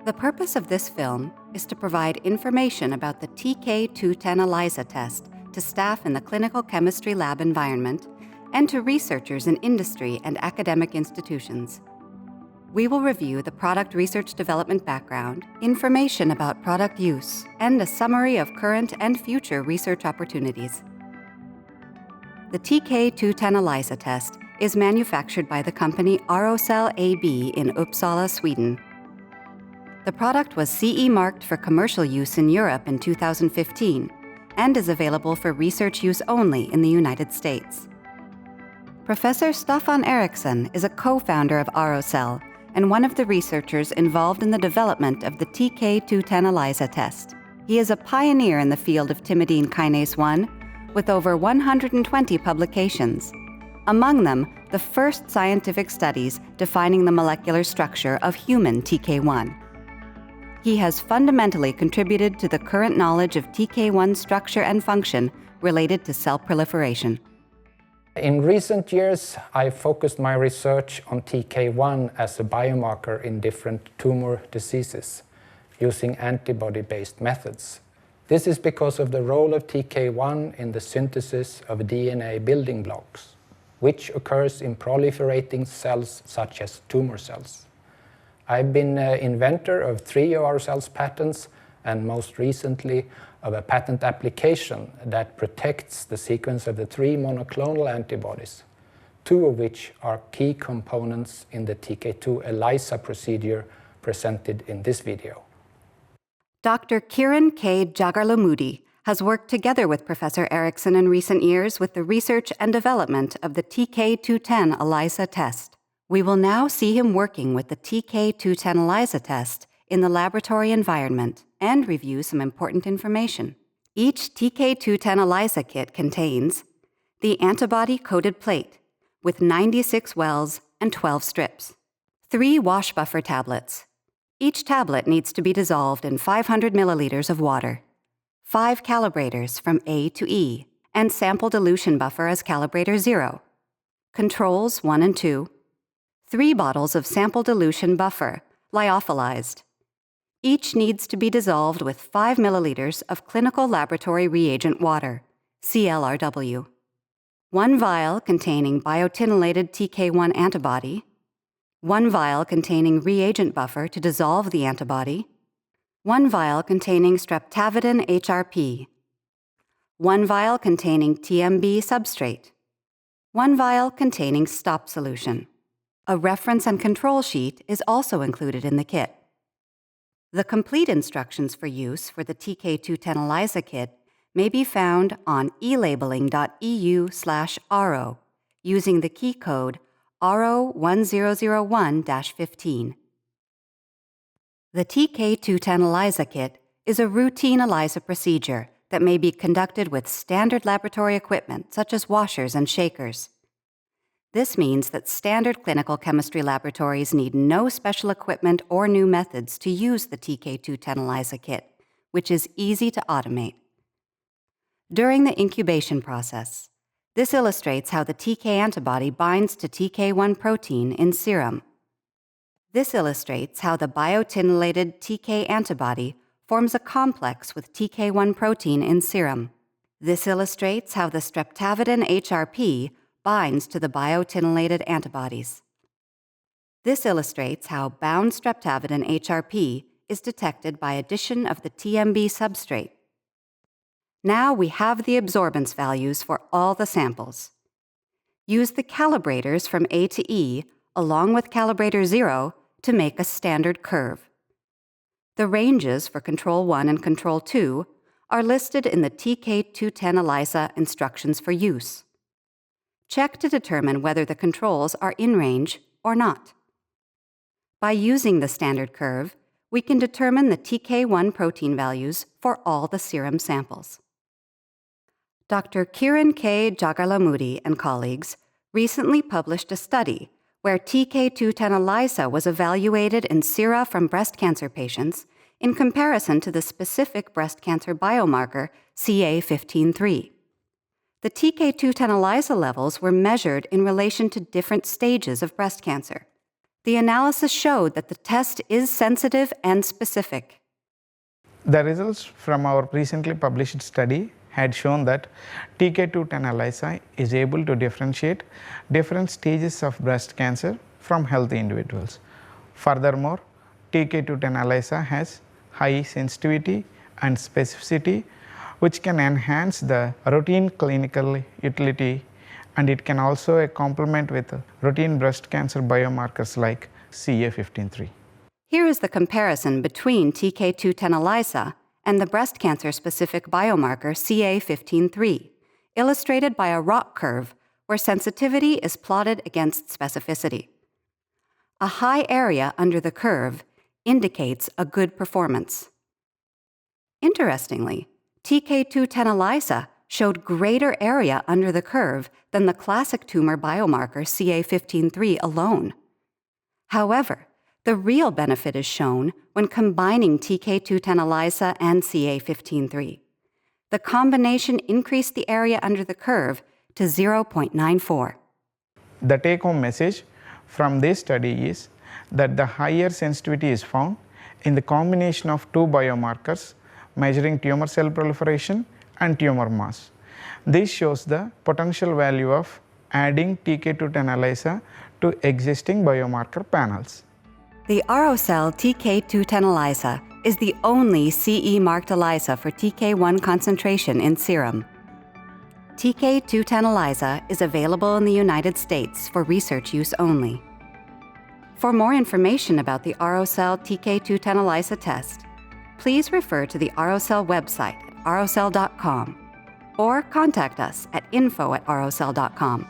The purpose of this film is to provide information about the TK210 ELISA test to staff in the clinical chemistry lab environment and to researchers in industry and academic institutions. We will review the product research development background, information about product use, and a summary of current and future research opportunities. The TK210 ELISA test is manufactured by the company Arocell AB in Uppsala, Sweden. The product was CE marked for commercial use in Europe in 2015 and is available for research use only in the United States. Professor Staffan Eriksson is a co-founder of Arocell and one of the researchers involved in the development of the TK210 ELISA test. He is a pioneer in the field of thymidine kinase 1 with over 120 publications, among them the first scientific studies defining the molecular structure of human TK1. He has fundamentally contributed to the current knowledge of TK1 structure and function related to cell proliferation. In recent years, I've focused my research on TK1 as a biomarker in different tumor diseases, using antibody-based methods. This is because of the role of TK1 in the synthesis of DNA building blocks, which occurs in proliferating cells such as tumor cells. I've been inventor of 3 of Arocell's patents and most recently of a patent application that protects the sequence of the 3 monoclonal antibodies, 2 of which are key components in the TK2 ELISA procedure presented in this video. Dr. Kiran K. Jagarlamudi has worked together with Professor Eriksson in recent years with the research and development of the TK210 ELISA test. We will now see him working with the TK210 ELISA test in the laboratory environment and review some important information. Each TK210 ELISA kit contains the antibody-coated plate with 96 wells and 12 strips, 3 wash buffer tablets. Each tablet needs to be dissolved in 500 milliliters of water, 5 calibrators from A to E, and sample dilution buffer as calibrator 0, controls 1 and 2, 3 bottles of sample dilution buffer, lyophilized. Each needs to be dissolved with 5 milliliters of clinical laboratory reagent water, CLRW. 1 vial containing biotinylated TK1 antibody, 1 vial containing reagent buffer to dissolve the antibody, 1 vial containing streptavidin HRP, 1 vial containing TMB substrate, 1 vial containing stop solution. A reference and control sheet is also included in the kit. The complete instructions for use for the TK210 ELISA kit may be found on elabeling.eu/aro using the key code ARO1001-15. The TK210 ELISA kit is a routine ELISA procedure that may be conducted with standard laboratory equipment such as washers and shakers. This means that standard clinical chemistry laboratories need no special equipment or new methods to use the TK210 ELISA kit, which is easy to automate. During the incubation process, this illustrates how the TK antibody binds to TK1 protein in serum. This illustrates how the biotinylated TK antibody forms a complex with TK1 protein in serum. This illustrates how the streptavidin HRP binds to the biotinylated antibodies. This illustrates how bound streptavidin HRP is detected by addition of the TMB substrate. Now we have the absorbance values for all the samples. Use the calibrators from A to E along with calibrator 0 to make a standard curve. The ranges for control 1 and control 2 are listed in the TK210 ELISA instructions for use. Check to determine whether the controls are in range or not. By using the standard curve, we can determine the TK1 protein values for all the serum samples. Dr. Kiran K. Jagarlamudi and colleagues recently published a study where TK210 ELISA was evaluated in sera from breast cancer patients in comparison to the specific breast cancer biomarker CA15-3. The TK210 ELISA levels were measured in relation to different stages of breast cancer. The analysis showed that the test is sensitive and specific. The results from our recently published study had shown that TK210 ELISA is able to differentiate different stages of breast cancer from healthy individuals. Furthermore, TK210 ELISA has high sensitivity and specificity, which can enhance the routine clinical utility, and it can also complement with routine breast cancer biomarkers like CA15-3. Here is the comparison between TK210 ELISA and the breast cancer-specific biomarker CA15-3, illustrated by a ROC curve where sensitivity is plotted against specificity. A high area under the curve indicates a good performance. Interestingly, TK210 ELISA showed greater area under the curve than the classic tumor biomarker CA15-3 alone. However, the real benefit is shown when combining TK210 ELISA and CA15-3. The combination increased the area under the curve to 0.94. The take-home message from this study is that the higher sensitivity is found in the combination of two biomarkers measuring tumor cell proliferation and tumor mass. This shows the potential value of adding TK210 ELISA to existing biomarker panels. The ROCell TK210 ELISA is the only CE-marked ELISA for TK1 concentration in serum. TK210 ELISA is available in the United States for research use only. For more information about the ROCell TK210 ELISA test, please refer to the ROCell website at rocell.com or contact us at info@rocell.com.